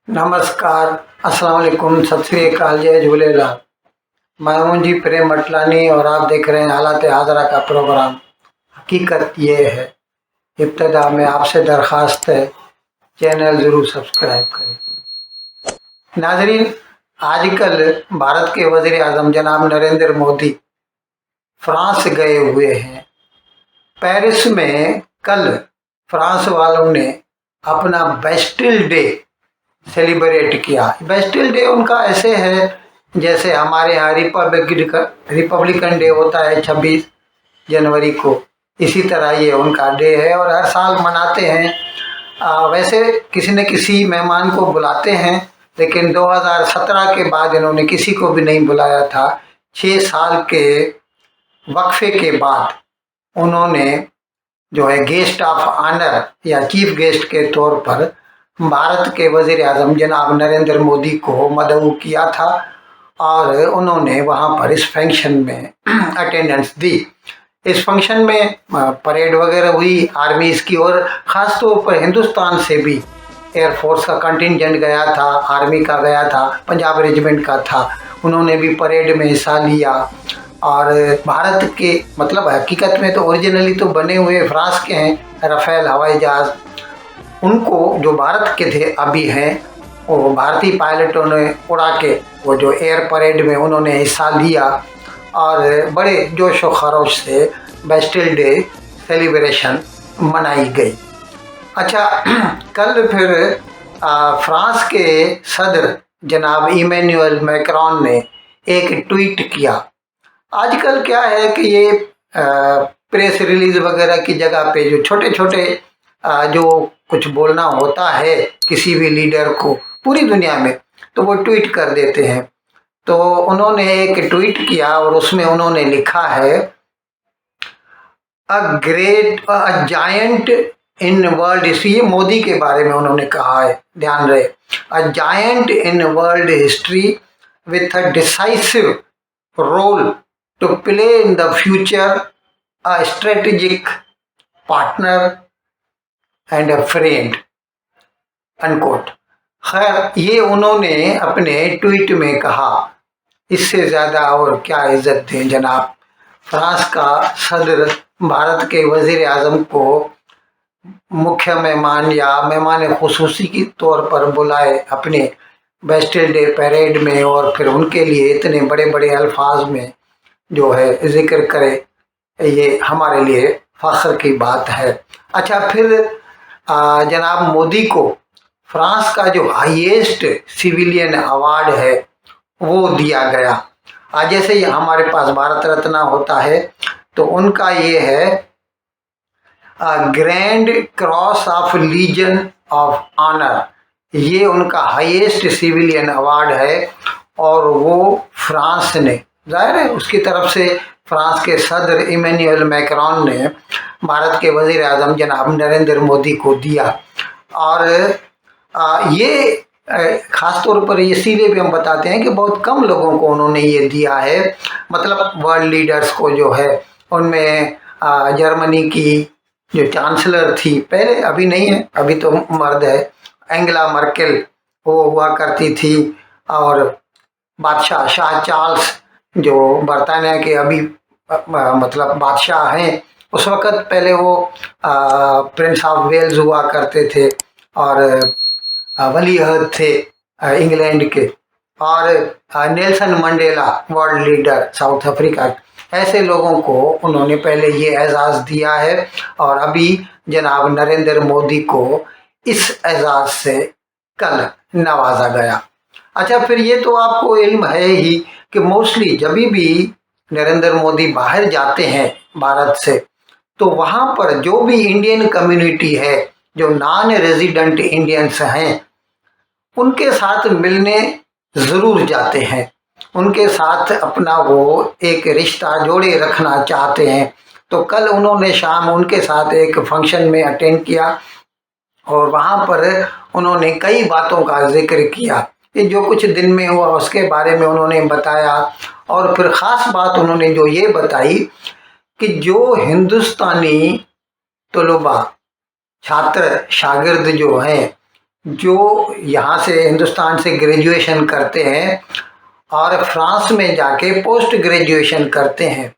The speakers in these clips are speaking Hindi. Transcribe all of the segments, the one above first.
नमस्कार, अस्सलाम वालेकुम, सत श्री अकाल, जय झूलेलाल। मैं हूं जी प्रेम अटलानी और आप देख रहे हैं हालात हाजरा का प्रोग्राम। हकीकत ये है, इब्तदा में आपसे दरख्वास्त है, चैनल ज़रूर सब्सक्राइब करें। नाजरीन, आजकल भारत के वज़ीर आज़म जनाब नरेंद्र मोदी फ्रांस गए हुए हैं। पेरिस में कल फ्रांस वालों ने अपना बेस्टिल डे सेलिब्रेट किया। बेस्टिल डे उनका ऐसे है जैसे हमारे यहाँ रिपब्लिकन डे होता है 26 जनवरी को, इसी तरह ये उनका डे है और हर साल मनाते हैं। वैसे किसी न किसी मेहमान को बुलाते हैं, लेकिन 2017 के बाद इन्होंने किसी को भी नहीं बुलाया था। 6 साल के वक्फे के बाद उन्होंने जो है गेस्ट ऑफ ऑनर या चीफ गेस्ट के तौर पर भारत के वज़ीर आज़म जनाब नरेंद्र मोदी को मदऊ किया था और उन्होंने वहां पर इस फंक्शन में अटेंडेंस दी। इस फंक्शन में परेड वगैरह हुई आर्मीज की, और ख़ास तौर पर हिंदुस्तान से भी एयरफोर्स का कंटिंजेंट गया था, आर्मी का गया था, पंजाब रेजिमेंट का था। उन्होंने भी परेड में हिस्सा लिया। और भारत के मतलब हकीकत में तो ओरिजिनली तो बने हुए फ्रांस के हैं राफेल हवाई जहाज़, उनको जो भारत के थे अभी हैं वो भारतीय पायलटों ने उड़ा के वो जो एयर परेड में उन्होंने हिस्सा लिया और बड़े जोश व खरोश से बेस्टिल डे सेलिब्रेशन मनाई गई। अच्छा, कल फिर फ्रांस के सदर जनाब इमैनुअल मैक्रोन ने एक ट्वीट किया। आजकल क्या है कि ये प्रेस रिलीज वगैरह की जगह पे जो छोटे छोटे जो कुछ बोलना होता है किसी भी लीडर को पूरी दुनिया में, तो वो ट्वीट कर देते हैं। तो उन्होंने एक ट्वीट किया और उसमें उन्होंने लिखा है, अ जायंट इन वर्ल्ड हिस्ट्री, ये मोदी के बारे में उन्होंने कहा है, ध्यान रहे, a giant in world history with a decisive role to play in the future, a strategic partner and a friend, unquote. खैर, ये उन्होंने अपने ट्वीट में कहा। इससे ज़्यादा और क्या इज्जत दें जनाब। फ्रांस का सदर भारत के वज़ीर आज़म को मुख्य मेहमान या मेहमान खुसूसी के तौर पर बुलाए अपने बेस्टिल डे परेड में, और फिर उनके लिए इतने बड़े बड़े अल्फाज में जो है जिक्र करे, ये हमारे लिए फख्र की बात है। अच्छा, फिर जनाब मोदी को फ्रांस का जो हाईएस्ट सिविलियन अवार्ड है वो दिया गया। जैसे ही हमारे पास भारत रत्न होता है, तो उनका ये है grand cross of legion of honour. ये उनका हाईएस्ट सिविलियन अवार्ड है और वो फ्रांस ने, जाहिर है उसकी तरफ से, फ्रांस के सदर इमैनुअल मैक्रोन ने भारत के वज़ीर आज़म जनाब नरेंद्र मोदी को दिया। और ये ख़ास तौर पर इसीलिए भी हम बताते हैं कि बहुत कम लोगों को उन्होंने ये दिया है। मतलब वर्ल्ड लीडर्स को जो है, उनमें जर्मनी की जो चांसलर थी पहले, अभी नहीं है, अभी तो मर्द है, एंगेला मर्केल, वो हुआ करती थी। और बादशाह शाह चार्ल्स जो बरतानिया के अभी मतलब बादशाह हैं, उस वक़्त पहले वो प्रिंस ऑफ वेल्स हुआ करते थे और वली अहद थे इंग्लैंड के। और Nelson Mandela world leader south Africa, ऐसे लोगों को उन्होंने पहले ये एजाज़ दिया है और अभी जनाब नरेंद्र मोदी को इस एजाज़ से कल नवाजा गया। अच्छा, फिर ये तो आपको इल्म है ही कि मोस्टली जब भी नरेंद्र मोदी बाहर जाते हैं भारत से, तो वहाँ पर जो भी इंडियन कम्युनिटी है, जो नॉन रेजिडेंट इंडियंस हैं, उनके साथ मिलने ज़रूर जाते हैं, उनके साथ अपना वो एक रिश्ता जोड़े रखना चाहते हैं। तो कल उन्होंने शाम उनके साथ एक फंक्शन में अटेंड किया और वहाँ पर उन्होंने कई बातों का जिक्र किया कि जो कुछ दिन में हुआ उसके बारे में उन्होंने बताया। और फिर ख़ास बात उन्होंने जो ये बताई कि जो हिंदुस्तानी तलबा छात्र शागिर्द जो हैं, जो यहाँ से हिंदुस्तान से ग्रेजुएशन करते हैं और फ्रांस में जाके पोस्ट ग्रेजुएशन करते हैं,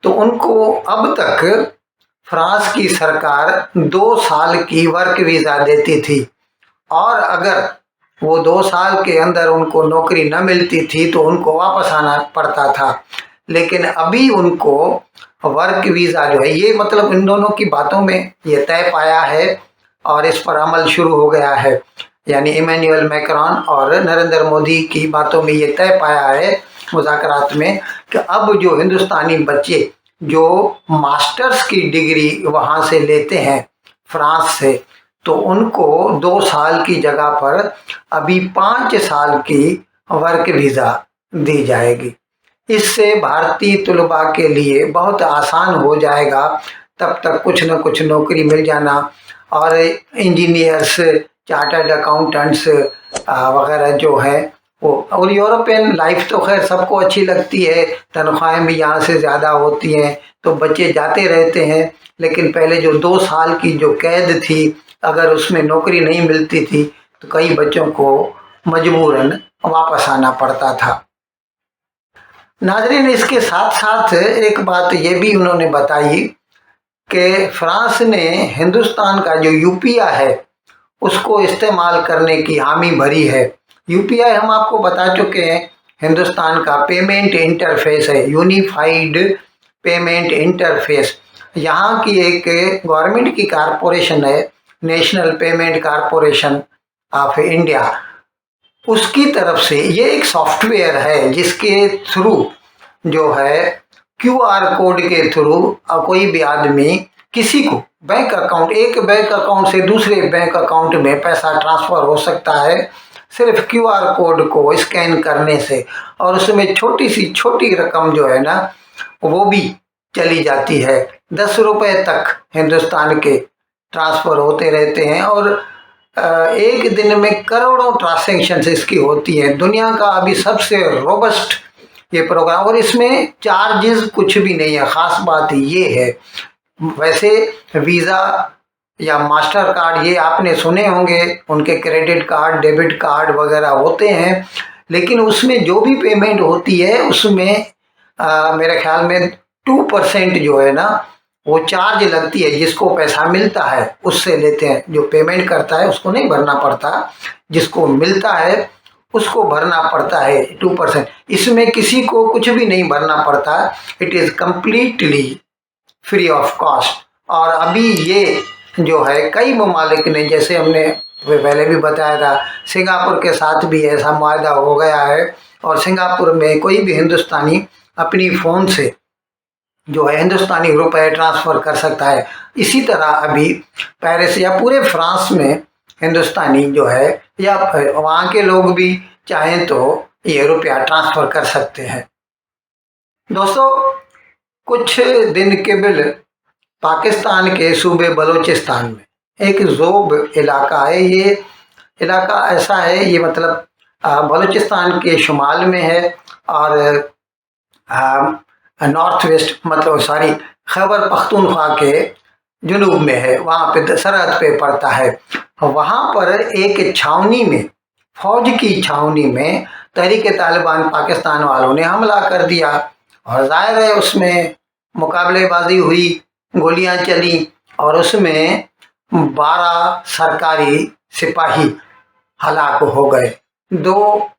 तो उनको अब तक फ्रांस की सरकार 2 साल की वर्क वीज़ा देती थी, और अगर वो 2 साल के अंदर उनको नौकरी न मिलती थी तो उनको वापस आना पड़ता था। लेकिन अभी उनको वर्क वीज़ा जो है, ये मतलब इन दोनों की बातों में ये तय पाया है और इस पर अमल शुरू हो गया है। यानी इमैनुअल मैक्रोन और नरेंद्र मोदी की बातों में ये तय पाया है मुज़ाकरात में कि अब जो हिंदुस्तानी बच्चे जो मास्टर्स की डिग्री वहाँ से लेते हैं फ्रांस से, तो उनको 2 साल की जगह पर अभी 5 साल की वर्क वीज़ा दी जाएगी। इससे भारतीय तलबा के लिए बहुत आसान हो जाएगा, तब तक कुछ न कुछ नौकरी मिल जाना, और इंजीनियर्स, चार्टर्ड अकाउंटेंट्स वगैरह जो है वो। और यूरोपियन लाइफ तो खैर सबको अच्छी लगती है, तनख्वाहें भी यहाँ से ज़्यादा होती हैं, तो बच्चे जाते रहते हैं। लेकिन पहले जो 2 साल की जो कैद थी, अगर उसमें नौकरी नहीं मिलती थी तो कई बच्चों को मजबूरन वापस आना पड़ता था। नाज़रीन, इसके साथ साथ एक बात ये भी उन्होंने बताई कि फ्रांस ने हिंदुस्तान का जो यूपीआई है उसको इस्तेमाल करने की हामी भरी है। यूपीआई हम आपको बता चुके हैं, हिंदुस्तान का पेमेंट इंटरफेस है, यूनिफाइड पेमेंट इंटरफेस। यहाँ की एक गवर्नमेंट की कारपोरेशन है, national payment corporation of India, उसकी तरफ से ये एक सॉफ्टवेयर है जिसके थ्रू जो है क्यूआर कोड के थ्रू कोई भी आदमी किसी को बैंक अकाउंट, एक बैंक अकाउंट से दूसरे बैंक अकाउंट में पैसा ट्रांसफ़र हो सकता है सिर्फ क्यूआर कोड को स्कैन करने से। और उसमें छोटी सी छोटी रकम जो है ना वो भी चली जाती है। 10 रुपए तक हिंदुस्तान के ट्रांसफ़र होते रहते हैं, और एक दिन में करोड़ों ट्रांजैक्शंस इसकी होती हैं। दुनिया का अभी सबसे रोबस्ट ये प्रोग्राम, और इसमें चार्जेस कुछ भी नहीं है। ख़ास बात ये है, वैसे वीज़ा या मास्टर कार्ड ये आपने सुने होंगे, उनके क्रेडिट कार्ड, डेबिट कार्ड वगैरह होते हैं, लेकिन उसमें जो भी पेमेंट होती है उसमें मेरे ख्याल में 2% जो है ना वो चार्ज लगती है। जिसको पैसा मिलता है उससे लेते हैं, जो पेमेंट करता है उसको नहीं भरना पड़ता, जिसको मिलता है उसको भरना पड़ता है 2%। इसमें किसी को कुछ भी नहीं भरना पड़ता, it is completely free of cost. और अभी ये जो है कई ममालिक ने, जैसे हमने पहले भी बताया था, सिंगापुर के साथ भी ऐसा मुआहदा हो गया है, और सिंगापुर में कोई भी हिंदुस्तानी अपनी फ़ोन से जो है हिंदुस्तानी रुपए ट्रांसफ़र कर सकता है। इसी तरह अभी पेरिस या पूरे फ्रांस में हिंदुस्तानी जो है या वहाँ के लोग भी चाहें तो ये रुपया ट्रांसफ़र कर सकते हैं। दोस्तों, कुछ दिन कबल पाकिस्तान के सूबे बलूचिस्तान में एक ज़ोब इलाका है। ये इलाका ऐसा है, ये मतलब बलूचिस्तान के शुमाल में है, और नॉर्थ वेस्ट मतलब सॉरी खैबर पख्तूनख्वा के जुनूब में है, वहाँ पे सरहद पे पड़ता है। वहाँ पर एक छावनी में, फौज की छावनी में तहरीक तालिबान पाकिस्तान वालों ने हमला कर दिया, और ज़ाहिर है उसमें मुकाबलेबाजी हुई, गोलियां चली, और उसमें 12 सरकारी सिपाही हलाक हो गए। 2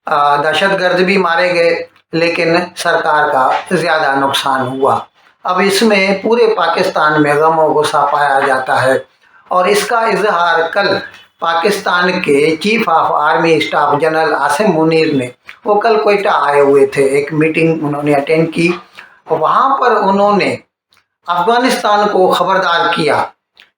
दहशतगर्द भी मारे गए, लेकिन सरकार का ज़्यादा नुकसान हुआ। अब इसमें पूरे पाकिस्तान में गम और गुस्सा पाया जाता है, और इसका इजहार कल पाकिस्तान के chief of army staff general Asim Munir ने, वो कल कोयटा आए हुए थे, एक मीटिंग उन्होंने अटेंड की। वहाँ पर उन्होंने अफ़गानिस्तान को ख़बरदार किया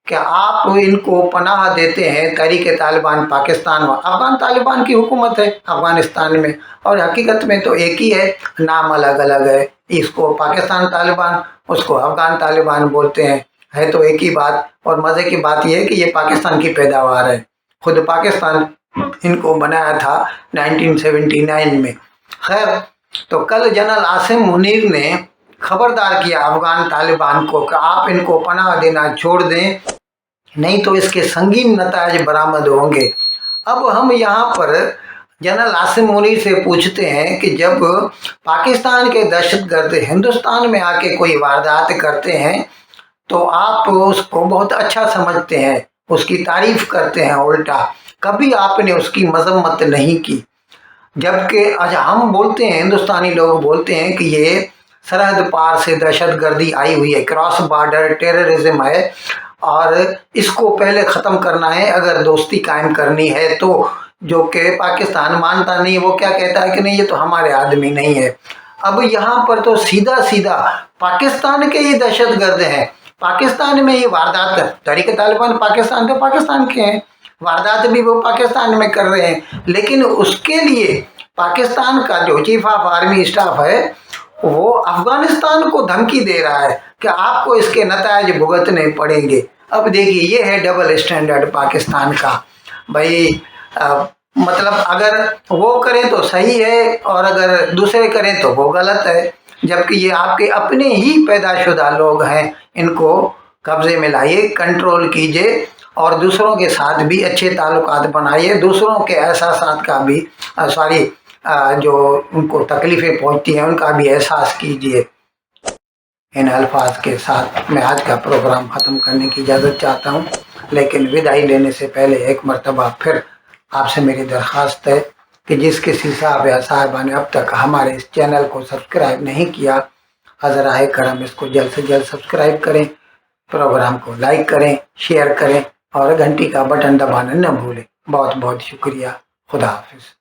कि आप इनको पनाह देते हैं तहरीक तालिबान पाकिस्तान, अफ़गान तालिबान की हुकूमत है अफ़गानिस्तान में, और हकीकत में तो एक ही है, नाम अलग अलग है। इसको पाकिस्तान तालिबान, उसको अफ़गान तालिबान बोलते हैं, है तो एक ही बात। और मज़े की बात यह है कि ये पाकिस्तान की पैदावार है, खुद पाकिस्तान इनको बनाया था 1979 में। खैर, तो कल जनरल आसिम मुनीर ने खबरदार किया अफ़गान तालिबान को कि आप इनको पनाह देना छोड़ दें, नहीं तो इसके संगीन नतायज बरामद होंगे। अब हम यहाँ पर जनरल आसिम मुनीर से पूछते हैं कि जब पाकिस्तान के दहशतगर्द हिंदुस्तान में आके कोई वारदात करते हैं तो आप उसको बहुत अच्छा समझते हैं, उसकी तारीफ करते हैं, उल्टा कभी आपने उसकी मजम्मत नहीं की। जबकि आज हम बोलते हैं, हिंदुस्तानी लोग बोलते हैं कि ये सरहद पार से दहशतगर्दी आई हुई है, क्रॉस बॉर्डर टेररिज्म है और इसको पहले ख़त्म करना है अगर दोस्ती कायम करनी है तो। जो कि पाकिस्तान मानता नहीं, वो क्या कहता है कि नहीं ये तो हमारे आदमी नहीं है। अब यहाँ पर तो सीधा सीधा पाकिस्तान के ये दहशतगर्द हैं, पाकिस्तान में ये वारदात तहरीक तालिबान पाकिस्तान तो पाकिस्तान के हैं, वारदात भी वो पाकिस्तान में कर रहे हैं, लेकिन उसके लिए पाकिस्तान का जो चीफ ऑफ आर्मी स्टाफ है वो अफगानिस्तान को धमकी दे रहा है कि आपको इसके नतायज भुगतने पड़ेंगे। अब देखिए ये है डबल स्टैंडर्ड पाकिस्तान का। भाई मतलब अगर वो करें तो सही है और अगर दूसरे करें तो वो गलत है, जबकि ये आपके अपने ही पैदाशुदा लोग हैं। इनको कब्जे में लाइए, कंट्रोल कीजिए और दूसरों के साथ भी अच्छे ताल्लुकात बनाइए, दूसरों के एहसासात का भी जो उनको तकलीफ़ें पहुंचती हैं उनका भी एहसास कीजिए। इन अल्फाज के साथ मैं आज का प्रोग्राम ख़त्म करने की इजाज़त चाहता हूं, लेकिन विदाई लेने से पहले एक मरतबा फिर आपसे मेरी दरख्वास्त है कि जिस किसी साहब या साहिबा ने अब तक हमारे इस चैनल को सब्सक्राइब नहीं किया, हज़राए करम इसको जल्द से जल्द सब्सक्राइब करें, प्रोग्राम को लाइक करें, शेयर करें और घंटी का बटन दबाना न भूलें। बहुत बहुत शुक्रिया। खुदा हाफिज़।